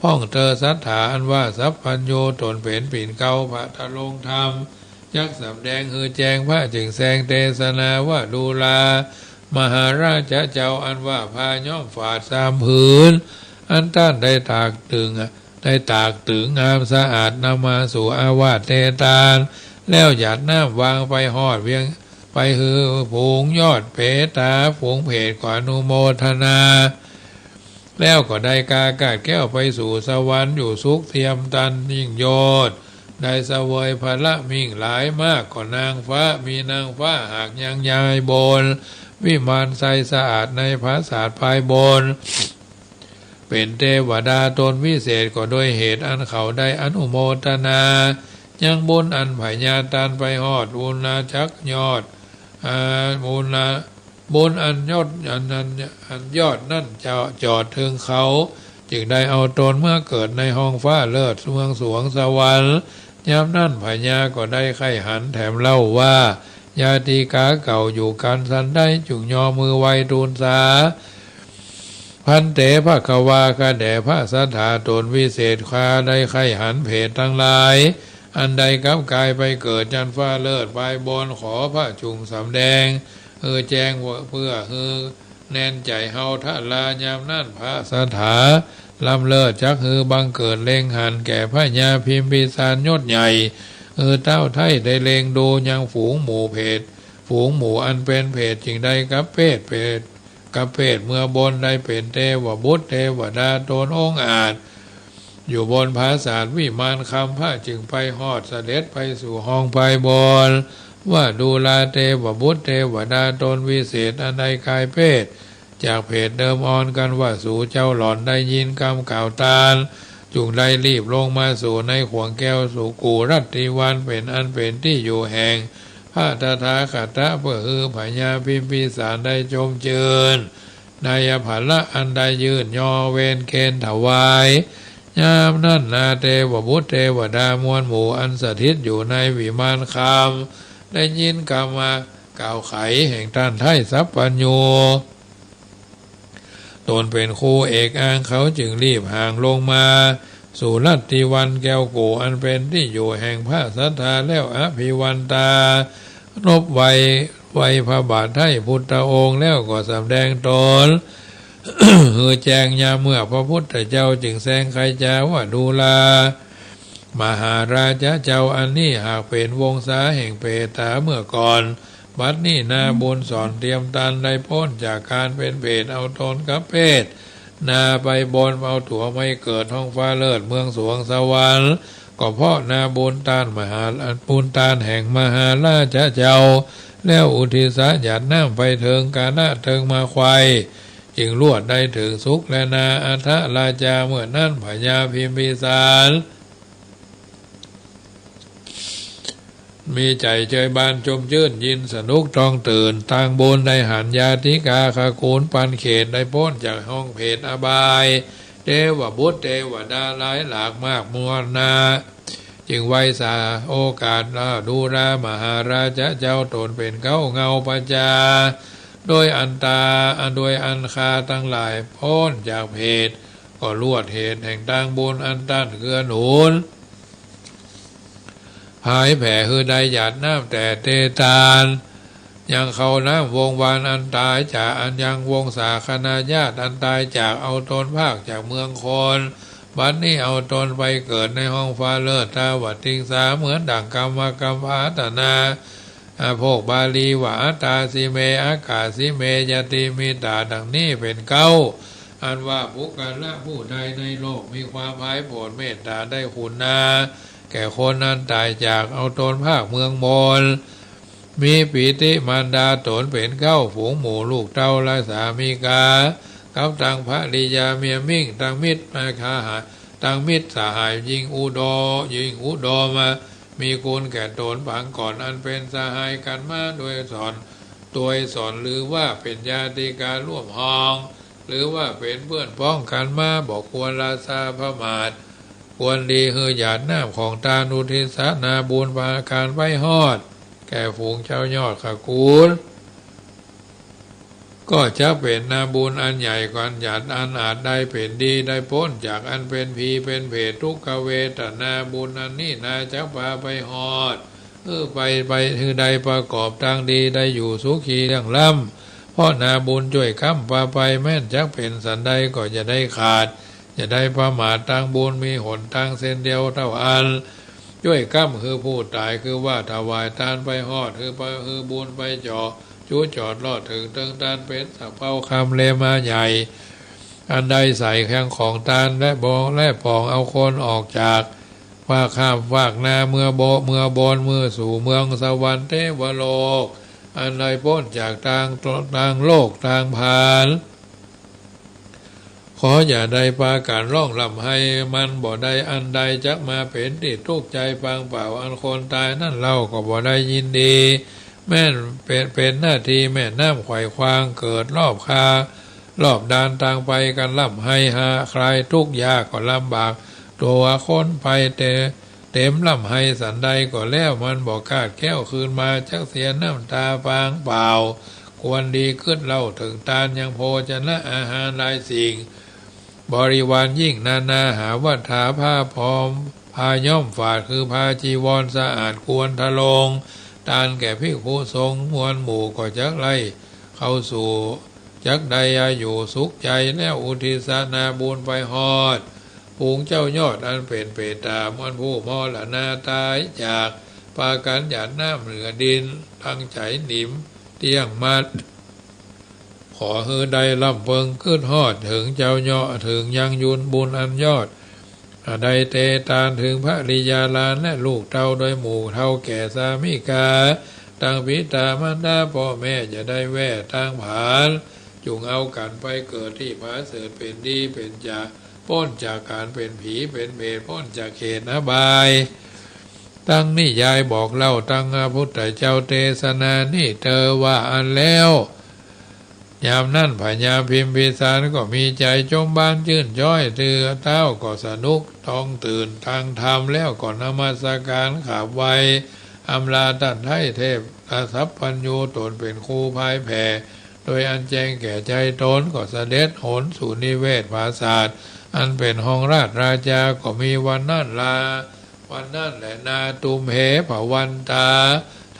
พ้องเธอสัทธาอันว่าสัพพัญโยตนเป็นปิ่นเก่าพระทะลงธรรมยักสำแดงแจงพระจึงแสงเทศนาว่าดูลามหาราชเจ้าอันว่าพาย่อมฝาด3 ผืนอันต้านได้ตากตึงงามสะอาดนำมาสู่อาวาสเตตานแล้วหยาดน้ำวางไปหอดเวียงไปฝูงยอดเพตาฝูงเพศกว่านุโมทนาแล้วก็ได้กากาดแก้วไปสู่สวรรค์อยู่สุขเทียมตันยิ่งโยศได้เสวยพละมิ่งหลายมากก็นางฟ้ามีนางฟ้าหากยังยายบนวิมานใสสะอาดในพระศาสตร์ภายบนเป็นเทวดาตนวิเศษก็โดยเหตุอันเขาได้อนุโมทนายังบุญอันไผ่ญาตานไปหอดบุญนาจักยอดบุญอันยอดอันยอดนั่นจอดถึงเขาจึงได้เอาตนเมื่อเกิดในห้องฟ้าเลิศเมืองสวงสวรรค์ยามนั่นพญาก็ได้ไข้หันแถมเล่าว่าญาติกาเก่าอยู่กันสันได้จุงยอมือไวทูลสาพันเตพระควากะแด่พระสัทธาตนวิเศษคาได้ไข้หันเพศทั้งหลายอันใดกับกายไปเกิดจันฟ้าเลิศไปบนขอพระจุงสำแดงแจ้งเพื่อแน่นใจเฮาทะลายามนั่นพระสัทธาลำเลิศจักบังเกิดเล็งหันแก่พระญาพิมพิสารยศใหญ่เต้าไทยได้เล็งดูยังฝูงหมู่เพศฝูงหมู่อันเป็นเพศจึงได้กับเพศเมื่อบนได้เป็นเทวบุตรเทวดาตนองอาจอยู่บนผาศาสวิมานคำพระจึงไปหอดเสด็จไปสู่ห้องไปบนว่าดูลาเทวบุตรเทวดาตนวิเศษอันใดกายเพศจากเพศเดิมอ่อนกันว่าสู่เจ้าหล่อนได้ยินคำกล่าวตาลจุงได้รีบลงมาสู่ในขวงแก้วสู่กูรัตติวันเป็นอันเป็นที่อยู่แห่งพระตถาคตเพื่อพญาพิมพิสารได้ชมเชิญนายภละอันใดยืนยอเวนเคนถวายยามนั่นนาเทวบุตรเทวดามวลหมู่อันสถิตอยู่ในวิมานคำได้ยินกรรมากล่าวไขแห่งท่านไทยสัพพัญโยตนเป็นครูเอกอ้างเขาจึงรีบห่างลงมาสู่ลัตติวันแก้วโกอันเป็นที่อยู่แห่งพระสัทธาแล้วอภิวันตานบไว้พระบาทไทยพุทธองค์แล้วก็สำแดงตนแจ้งยามเมื่อพระพุทธเจ้าจึงแสงไขจาว่าดูลามหาราชเจ้าอันนี้หากเป็นวงศาแห่งเปตาเมื่อก่อนบัดนี้นาบุญสอนเตรียมตันได้พ้นจากการเป็นเพศเอาตนกับเพศนาไปบนเอาถั่วไม่เกิดห้องฟ้าเลิศเมืองสวงสวรรค์ก็เพราะนาบุญตานบุญตานแห่งมหาราชเจ้าแล้วอุทิศหยาดน้ำไปเถิงกาณะเถิงมาควายจึงลวดได้ถึงสุขและนาอัฏฐราชาเมื่อนั้นพญาพิมพิสารมีใจเจยบานจมชื่นยินสนุกตองตื่นต่างบนได้หันญาติกาคาคูนปันเขตได้พ้นจากห้องเพศอบายเทวบุตรเทวดาหลายหลากมากมวลนา จึงไว้สาโอกาสดูรามหาราชเจ้าตนเป็นเก้าเงาประจาโดยอันคาทั้งหลายพ้นจากเพศก็ลวดเหตุแห่งต่างบุญอันต้านเกื้อหนุนหายแผ่คือใดหยาดน้ำแต่เตตานยังเขาน้ำวงวานอันตายจากอันยังวงสาคณาญาติอันตายจากเอาตนภาคจากเมืองคนบัดนี้เอาตนไปเกิดในห้องฟ้าเลิศตาวัดติงสาเหมือนดั่งกรรมกรรมพาตนาโภคบาลีวาตาสิเมอากาสิเมยติมีตาดังนี้เป็นเก้าอันว่าผู้กันละผู้ใดในโลกมีความภายโปรดเมตตาได้คุณนาแก่คนนั้นตายจากเอาตนภาคเมืองมนมีปิติมารดาตนเป็นเก้าฝูงหมู่ลูกเต้าและสามีกากับตังพระริยาเมียมิ่งตังมิตรมาคาหาตังมิตรสหายยิงอุดมามีคุณแก่ตนบางก่อนอันเป็นสหายกันมาโดยสอนหรือว่าเป็นญาติการร่วมห้องหรือว่าเป็นเพื่อนพ้องกันมาบอกควรลาซาพระมาทควรดีคือหยาดน้ำของตานุทิสนาบุญปาการไว้ฮอดแก่ฝูงเจ้ายอดขกูลก็จะเป็นนาบุญอันใหญ่กว่าหยาดอันอาจได้เป็นดีได้พ้นจากอันเป็นผีเป็นเพศทุกขเวทนาบุญอันนี้นาจะพาไปฮอดไปคือใดประกอบทางดีได้อยู่สุขีดังล่ำเพราะนาบุญช่วยค้ำพาไปแม่นจักเป็นสันใดก็จะได้ขาดจะได้ประมาททางบุญมีหนทางเส้นเดียวเท่าอันช่วยค้ำคือผู้ตายคือว่าถวายทานไปฮอดคือบุญไปจ่อจูจอดรอดถึงเติงตานเป็นสับเป้าคำเลมาใหญ่อันใดใส่แข้งของตานและบองและปองเอาคนออกจากว่าข้ามวากนาเมื่อบนเมื่อสู่เมืองสวรรค์เทวโลกอันใดพ้นจากทางโลกทางผ่านขออย่าได้ปาการร้องลำให้มันบ่ได้อันใดจักมาเป็นติดทุกข์ใจปางเปล่าอันคนตายนั่นเล่าก็บ่ได้ยินดีแม่นเป็นหน้าที่แม่น้ำไขว่ควางเกิดรอบดานต่างไปกันล่ำให้หาใครทุกยากก็ลำบากตัวคนไปเต็มล่ำให้สันใดก็แล้วมันบอกกาดแก้วคืนมาจักเสียน้ำตาฟางเปล่าควรดีขึ้นเล่าถึงตาลยังโภชนะอาหารหลายสิ่งบริวารยิ่งนาหาวัฏฐาผ้าพร้อมพาย่อมฝาดคือพาจีวรสะอาดควรทะลงตานแก่ภิกษุสงฆ์มวลหมู่ก็จักไล่เข้าสู่จักใดอยู่สุขใจแล้วอุทิศนาบุญไปฮอดปูงเจ้ายอดอันเป็นเปตามวลผู้มอละนาตายจากปากันหยาดน้ำเหนือดินทั้งใจหนิมเตียงมัดขอเฮือใดลำเพิงขึ้นฮอดถึงเจ้าย่อถึงยังยุนบุญอันยอดใดเตตานถึงพระริยาลานและลูกเท่าโดยหมู่เท่าแก่สามิกาตั้งพิตามารดาพ่อแม่จะได้แว่ทางผานจุงเอากันไปเกิดที่ผาเสดเป็นดีเป็นจ่าพ้นจากการเป็นผีเป็นเบรพ้นจากเขตนะบายตั้งนิยายบอกเล่าตั้งพระพุทธเจ้าเทศนานี่เธอว่าอันแล้วยามนั่นพญาพิมพิสารก็มีใจจมบานชื่นจ้อยเตือเต้าก็สนุกท้องตื่นทางธรรมแล้วก็นมัสการขับไว้อำลาตันให้เทพอาสัพพัญญูตนเป็นครูพายแผ่โดยอันแจ้งแก่ใจตนก็เสด็จหนสู่นิเวศปราสาทอันเป็นห้องราชาก็มีวันนั่นแหละนาตุมเหภวันตา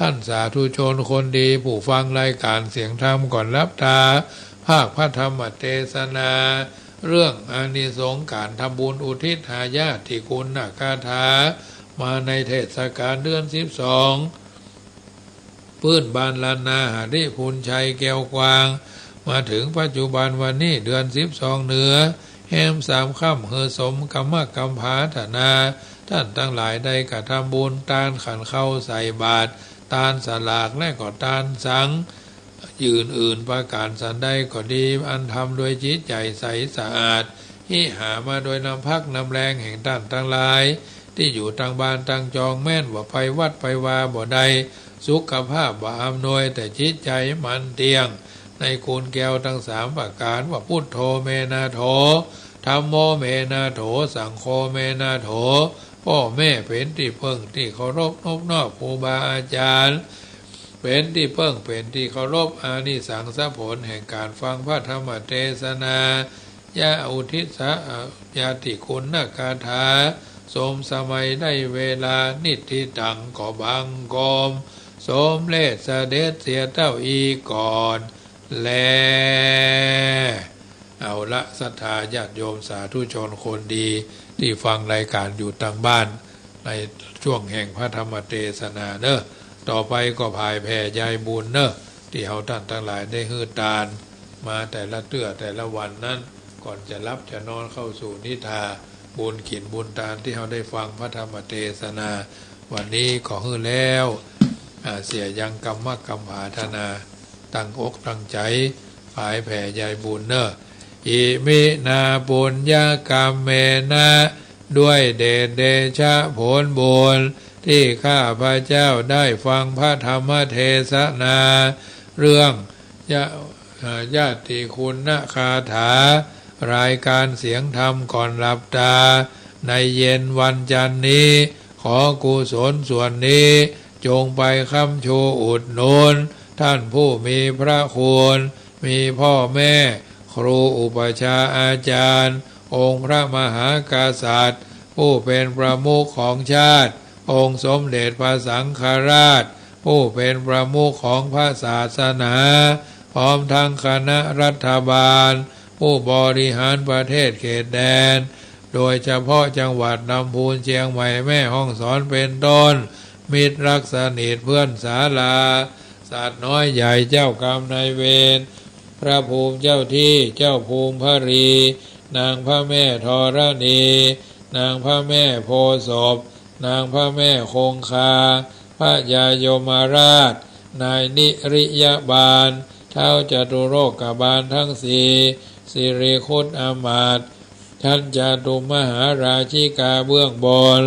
ท่านสาธุชนคนดีผู้ฟังรายการเสียงธรรมก่อนรับตาภาคพระธรรมเทศนาเรื่องอานิสงส์การทำบุญอุทิศหาญาติที่คุณนาคาถามาในเทศกาลเดือน12พื้นบานลานาหาริพุนชัยแก้วกวางมาถึงปัจจุบันวันนี้เดือน12เหนือแหม3ค่ำเฮอสมกรรมกำพาธนาท่านทั้งหลายได้กระทำบุญตานขันเข้าใส่บาตรตานสลากและก็ตานสังยืนอื่นประการสันใดก็ดีอันทำโดยจิตใจใสสะอาดที่หามาโดยน้ำพักน้ำแรงแห่งท่านทั้งหลายที่อยู่ทางบ้านทางจองแม่นว่าไปวัดไปวาบ่ใดสุขภาพบ่อำนวยแต่จิตใจมันเตียงในคุณแก้วทั้ง3ประการว่าพุทโธเมนาโถธัมโมเมนาโถสังโฆเมนาโถ พ่อแม่เป็นที่พึ่งที่เคารพนอบน้อมครูบาอาจารย์เป็นที่พึ่งเป็นที่เคารพอานิสังสผลแห่งการฟังพระธรรมเทศนายาอุทิศญาติคุณนกาถาสมสมัยได้เวลานิติตังก็บังกอมสมเลศเสด็จเสียเต้าอีก่อนแลเอาละศรัทธาญาติโยมสาธุชนคนดีที่ฟังรายการอยู่ทางบ้านในช่วงแห่งพระธรรมเทศนาเนอะต่อไปก็ภายแผ่ยายบุญเนอะที่เฮาท่านทั้งหลายได้ฮือตานมาแต่ละเตื้อแต่ละวันนั้นก่อนจะรับจะนอนเข้าสู่นิทาบุญขินบุญทานที่เฮาได้ฟังพระธรรมเทศนาวันนี้ขอฮือแล้วเสียยังกรรมกรรมภาธนาตั้งอกตั้งใจภายแผ่ยายบุญเนอะอิมินาปุญญกรรมเมนะด้วยเดชเดชะผลบุญที่ข้าพระเจ้าได้ฟังพระธรรมเทศนาเรื่องญาติคุณนคาถารายการเสียงธรรมก่อนหลับตาในเย็นวันจันทร์นี้ขอกุศลส่วนนี้จงไปค้ำชูอุดหนุนท่านผู้มีพระคุณมีพ่อแม่ครูอุปชาอาจารย์องค์พระมหากษัตริย์ผู้เป็นประมุขของชาติองค์สมเด็จพระสังฆราชผู้เป็นประมุขของพระศาสนาพร้อมทั้งคณะรัฐบาลผู้บริหารประเทศเขตแดนโดยเฉพาะจังหวัดลำพูนเชียงใหม่แม่ฮ่องสอนเป็นต้นมิตรรักสนิทเพื่อนศาลาสัตว์น้อยใหญ่เจ้ากรรมนายเวรพระภูมิเจ้าที่เจ้าภูมิพรีนางพระแม่ธรณีนางพระแม่โพธิ์ศพนางพระแม่คงคาพระยายมราชนายนิริยบาลเท้าจตุโลกบาลทั้งสี่สิริคุตอามาตย์ท่านจตุมหาราชิกาเบื้องบน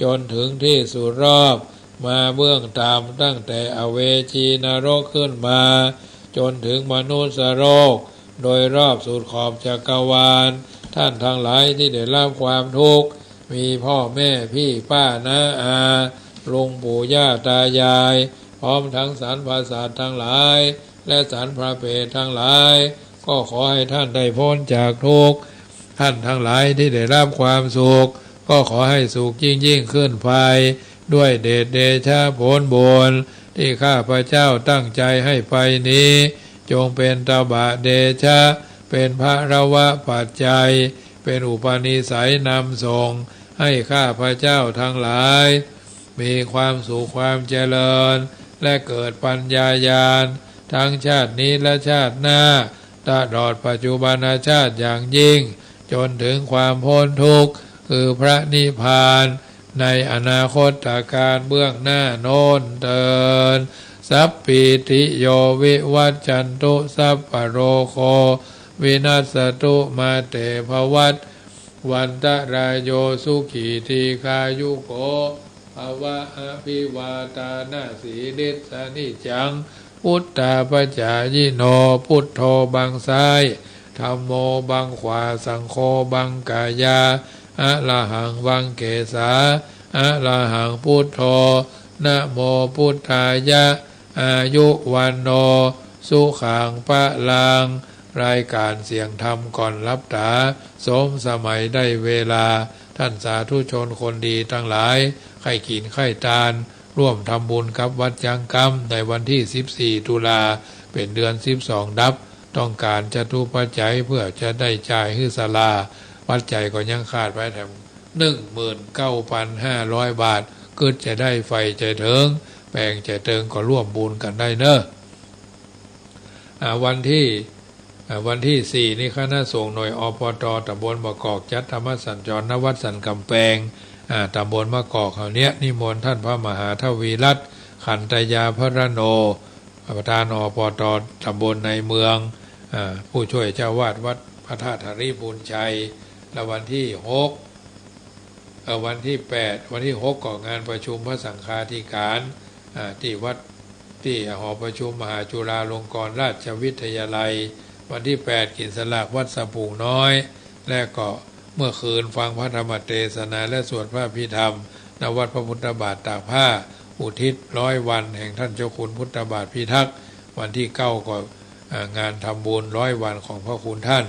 จนถึงที่สุดรอบมาเบื้องต่ำตั้งแต่อเวจีนรกขึ้นมาจนถึงมนุษย์โลกโดยรอบสุดขอบจักรวาลท่านทั้งหลายที่ได้รับความทุกข์มีพ่อแม่พี่ป้าน้าอาลุงปู่ย่าตายายพร้อมทั้งสรรพสัตว์ทั้งหลายและสรรพเปรตทั้งหลายก็ขอให้ท่านได้พ้นจากทุกข์ท่านทั้งหลายที่ได้รับความสุขก็ขอให้สุขยิ่งขึ้นไปด้วยเดชเดชะผลบุญที่ข้าพระเจ้าตั้งใจให้ไปนี้จงเป็นตบะเดชะเป็นพระวะปัจจัยเป็นอุปนิสัยนำส่งให้ข้าพระเจ้าทั้งหลายมีความสุขความเจริญและเกิดปัญญาญาณทั้งชาตินี้และชาติหน้าตลอดปัจจุบันชาติอย่างยิ่งจนถึงความพ้นทุกข์คือพระนิพพานในอนาคตการเบื้องหน้าโน้นเตินสัพพิติโยวิวัจจันตุสัพพโรโควินัสตุมาเตภวัตวันตรายโยสุขีทีคายุโกภวะอภิวาตานาสีลิสานิจังพุทธาปัจจายโนพุทโธบังซ้ายธัมโมบังขวาสังโฆบังกายาอะระหังบังเกสาอะระหังพุทโธนะโมพุทธายะอายุวันโนสุขังปะลังรายการเสียงธรรมก่อนรับตาสมสมัยได้เวลาท่านสาธุชนคนดีทั้งหลายใครกินใครทานร่วมทำบุญกับวัดจังกรรมในวันที่14ตุลาเป็นเดือน12ดับต้องการจตุปัจจัยเพื่อจะได้จ่ายให้ศาลาปัจจัยก็ยังขาดไปแถม 19,500 บาทเกิดจะได้ไฟใจเถิงแปลงใจเถิงก็ร่วมบุญกันได้เนอะวันที่4นี่คณะสงฆ์หน่วยอปต.ตำบลมะกอกจัดธรรมสัญจรณวัดสันกำแพงตำบลมะกอกเขาเนี้ยนิมนต์ท่านพระมหาทวีรัตน์ขันตยาพระโนประธานอปต.ตำบลในเมืองผู้ช่วยเจ้าวาดวัดพระธาตุหริพูนชัยและวันที่วันที่6ก่องานประชุมพระสังฆาธิการที่วัดที่หอประชุมมหาจุฬาลงกรณราชวิทยาลัยวันที่8กินสลากวัดสะพุงน้อยและก็ เมื่อคืนฟังพระธรรมเทศนาและสวดพระพิธรรมณวัดพระพุทธบาทตากผ้าอุทิศ100 วันแห่งท่านเจ้าคุณพุทธบาทพิทักษ์วันที่9ก็งานทำบุญ100 วันของพระคุณท่าน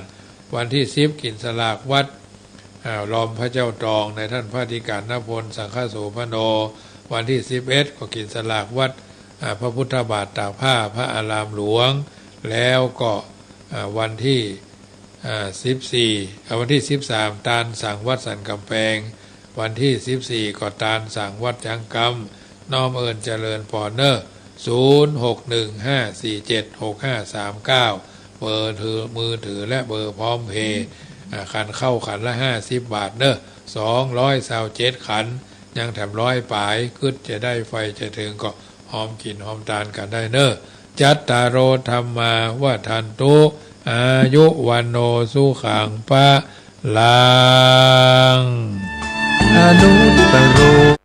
วันที่10กินสลากวัดล้อมพระเจ้าตองในท่านพระธิการณพลสังฆโสพโนวันที่11ก็กินสลากวัดพระพุทธบาทตากผ้าพระอารามหลวงแล้วก็วันที่วันที่13ตาลสั่งวัดสันกำแพงวันที่14ก็ตาลสั่งวัดจังกำน้อมเอิญเจริญพรเนอร์0615476539เบอร์มือถือและเบอร์พร้อมเพย์ขันเข้าขันละ50 บาทเนอะ227ขันยังแถม100ปลายกึดจะได้ไฟจะถึงก็หอมกินหอมตาลกันได้เนอะจัตตารโอธรรมาว่าทันตุอายุวันโนสุขังปะลังอนุตตโร